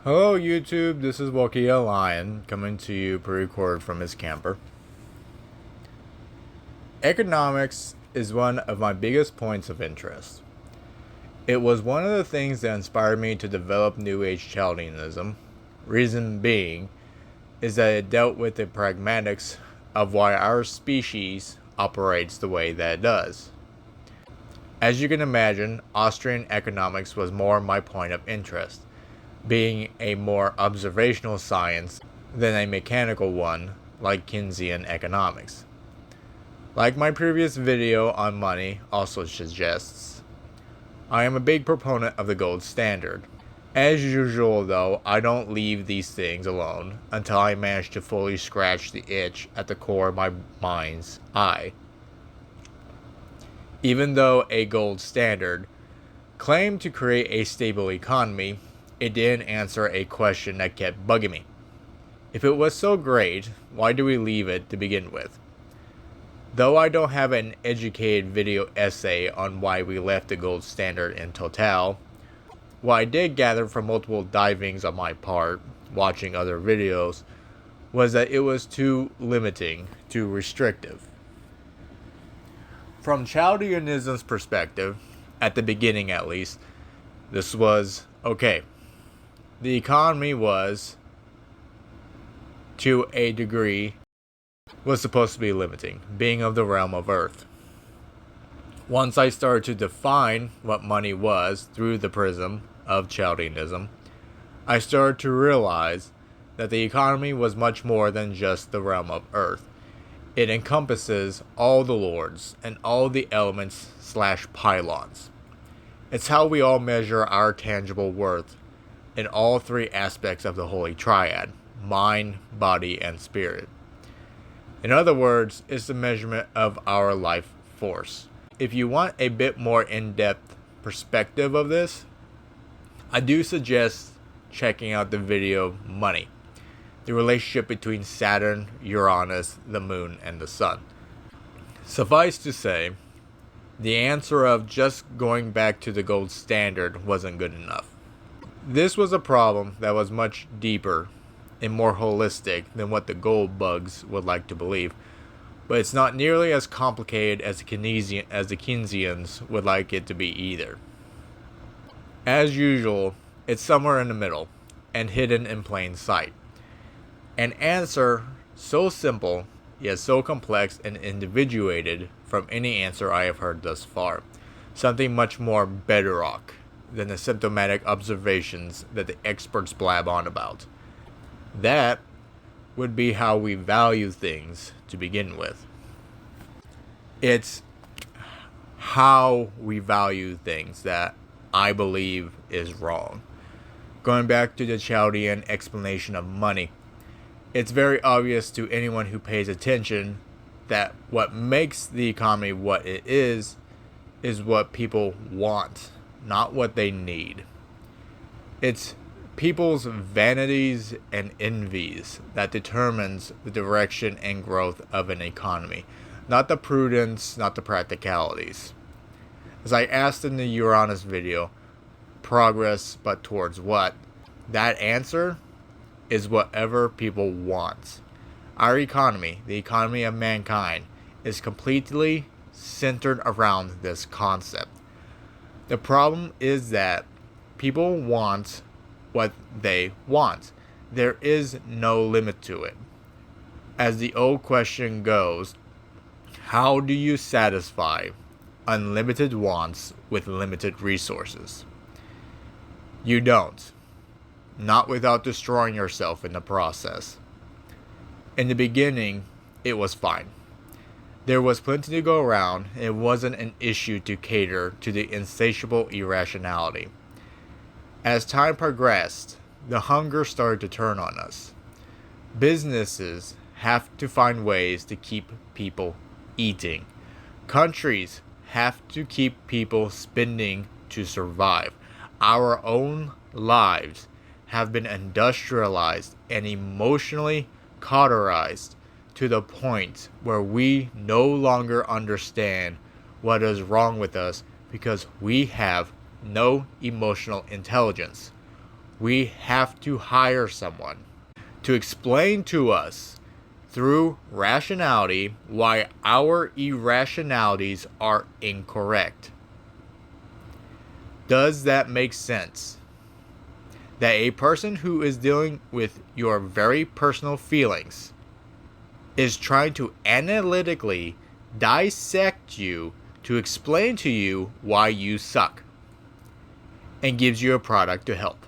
Hello YouTube, this is Wakia Lion coming to you pre-recorded from his camper. Economics is one of my biggest points of interest. It was one of the things that inspired me to develop New Age Chaldeanism. Reason being is that it dealt with the pragmatics of why our species operates the way that it does. As you can imagine, Austrian economics was more my point of interest, being a more observational science than a mechanical one like Keynesian economics. Like my previous video on money also suggests, I am a big proponent of the gold standard. As usual though, I don't leave these things alone until I manage to fully scratch the itch at the core of my mind's eye. Even though a gold standard claimed to create a stable economy, it didn't answer a question that kept bugging me. If it was so great, why do we leave it to begin with? Though I don't have an educated video essay on why we left the gold standard in total, what I did gather from multiple divings on my part, watching other videos, was that it was too limiting, too restrictive. From Chaldeanism's perspective, at the beginning at least, this was okay. The economy was, to a degree, was supposed to be limiting, being of the realm of Earth. Once I started to define what money was through the prism of Chaldeanism, I started to realize that the economy was much more than just the realm of Earth. It encompasses all the lords and all the elements / pylons. It's how we all measure our tangible worth in all three aspects of the Holy Triad: mind, body, and spirit. In other words, it's the measurement of our life force. If you want a bit more in-depth perspective of this, I do suggest checking out the video Money, the relationship between Saturn, Uranus, the Moon, and the Sun. Suffice to say, the answer of just going back to the gold standard wasn't good enough. This was a problem that was much deeper and more holistic than what the gold bugs would like to believe, but it's not nearly as complicated as the Keynesians would like it to be either. As usual, it's somewhere in the middle and hidden in plain sight. An answer so simple yet so complex and individuated from any answer I have heard thus far. Something much more bedrock than the symptomatic observations that the experts blab on about. That would be how we value things to begin with. It's how we value things that I believe is wrong. Going back to the Chaldean explanation of money, it's very obvious to anyone who pays attention that what makes the economy what it is what people want, not what they need. It's people's vanities and envies that determines the direction and growth of an economy, not the prudence, not the practicalities. As I asked in the Uranus video, progress but towards what? That answer is whatever people want. Our economy, the economy of mankind, is completely centered around this concept. The problem is that people want what they want. There is no limit to it. As the old question goes, how do you satisfy unlimited wants with limited resources? You don't. Not without destroying yourself in the process. In the beginning, it was fine. There was plenty to go around, and it wasn't an issue to cater to the insatiable irrationality. As time progressed, the hunger started to turn on us. Businesses have to find ways to keep people eating. Countries have to keep people spending to survive. Our own lives have been industrialized and emotionally cauterized to the point where we no longer understand what is wrong with us because we have no emotional intelligence. we have to hire someone to explain to us through rationality why our irrationalities are incorrect. Does that make sense? That a person who is dealing with your very personal feelings is trying to analytically dissect you to explain to you why you suck and gives you a product to help.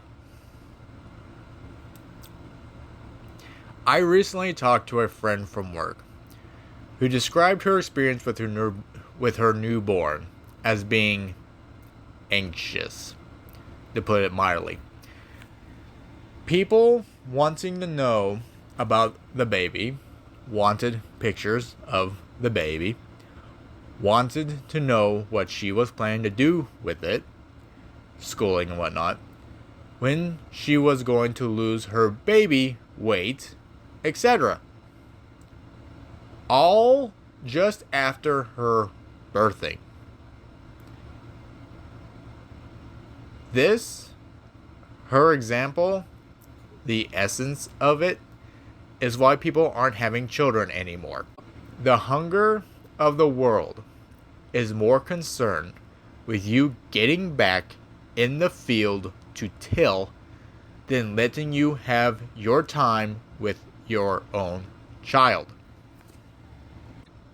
I recently talked to a friend from work who described her experience with her newborn as being anxious, to put it mildly. People wanting to know about the baby, wanted pictures of the baby, wanted to know what she was planning to do with it, schooling and whatnot, when she was going to lose her baby weight, etc. All just after her birthing. This, her example, the essence of it, is why people aren't having children anymore. The hunger of the world is more concerned with you getting back in the field to till than letting you have your time with your own child.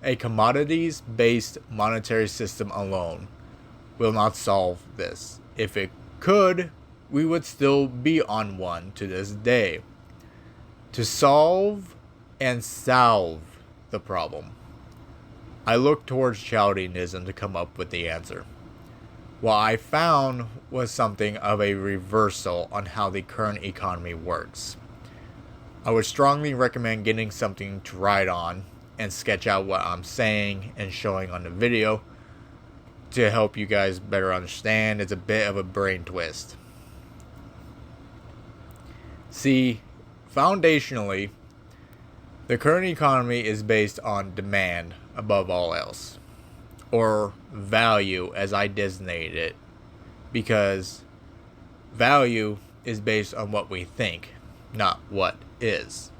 A commodities-based monetary system alone will not solve this. If it could, we would still be on one to this day. To solve and salve the problem, I looked towards chaldeanism to come up with the answer. What I found was something of a reversal on how the current economy works. I would strongly recommend getting something to write on and sketch out what I'm saying and showing on the video to help you guys better understand. It's a bit of a brain twist. See, foundationally, the current economy is based on demand above all else, or value as I designate it, because value is based on what we think, not what is.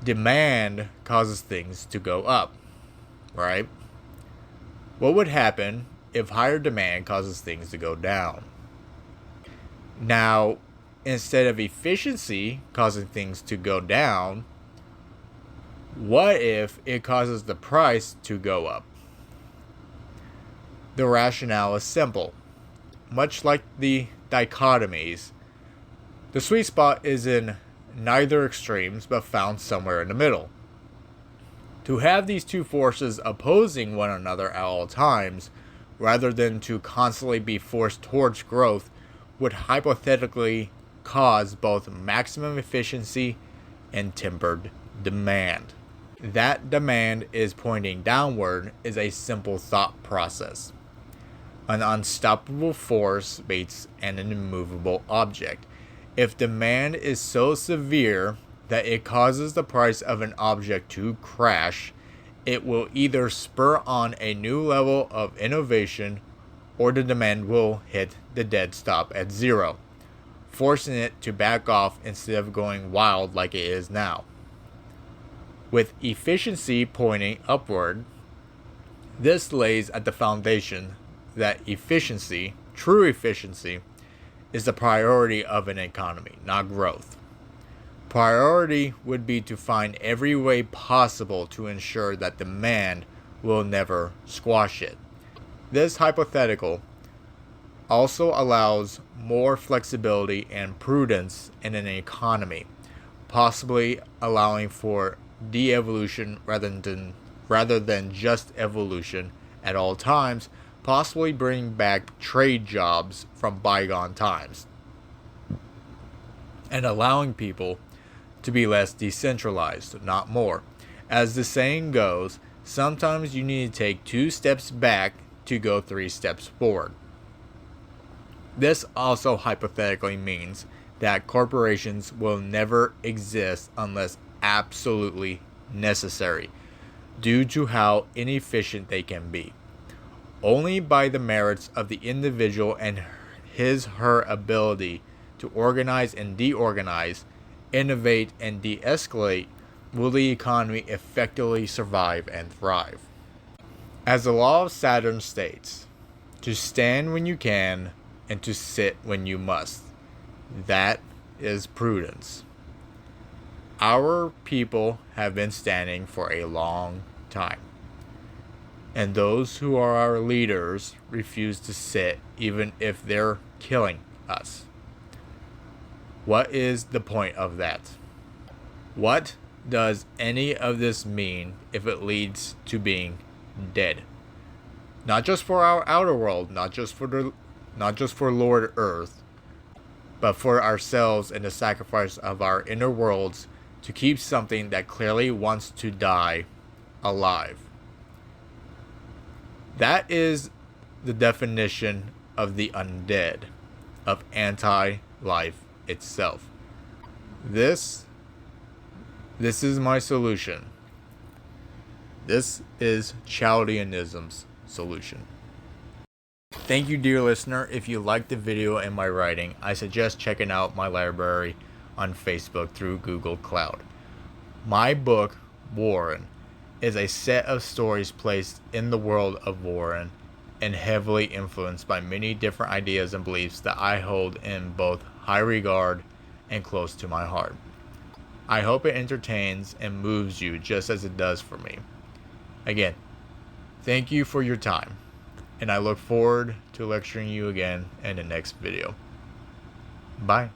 Demand causes things to go up, right? What would happen if higher demand causes things to go down? Now, instead of efficiency causing things to go down, what if it causes the price to go up? The rationale is simple. Much like the dichotomies, the sweet spot is in neither extremes but found somewhere in the middle. To have these two forces opposing one another at all times, rather than to constantly be forced towards growth, would hypothetically cause both maximum efficiency and tempered demand. That demand is pointing downward is a simple thought process. An unstoppable force meets an immovable object. If demand is so severe that it causes the price of an object to crash, it will either spur on a new level of innovation or the demand will hit the dead stop at zero, forcing it to back off instead of going wild like it is now. With efficiency pointing upward, this lays at the foundation that efficiency, true efficiency, is the priority of an economy, not growth. Priority would be to find every way possible to ensure that demand will never squash it. This hypothetical also allows more flexibility and prudence in an economy, possibly allowing for de-evolution rather than just evolution at all times, possibly bringing back trade jobs from bygone times, and allowing people to be less decentralized, not more. As the saying goes, sometimes you need to take 2 steps back to go 3 steps forward. This also hypothetically means that corporations will never exist unless absolutely necessary, due to how inefficient they can be. Only by the merits of the individual and his/her ability to organize and deorganize, innovate and de-escalate, will the economy effectively survive and thrive. As the law of Saturn states, to stand when you can and to sit when you must. That is prudence. Our people have been standing for a long time, and those who are our leaders refuse to sit even if they're killing us. What is the point of that? What does any of this mean if it leads to being dead? Not just for our outer world, not just for Lord Earth, but for ourselves and the sacrifice of our inner worlds to keep something that clearly wants to die alive. That is the definition of the undead, of anti-life itself. This is my solution. This is Chaldeanism's solution. Thank you, dear listener. If you liked the video and my writing, I suggest checking out my library on Facebook through Google Cloud. My book, Warren, is a set of stories placed in the world of Warren and heavily influenced by many different ideas and beliefs that I hold in both high regard and close to my heart. I hope it entertains and moves you just as it does for me. Again, thank you for your time, and I look forward to lecturing you again in the next video. Bye.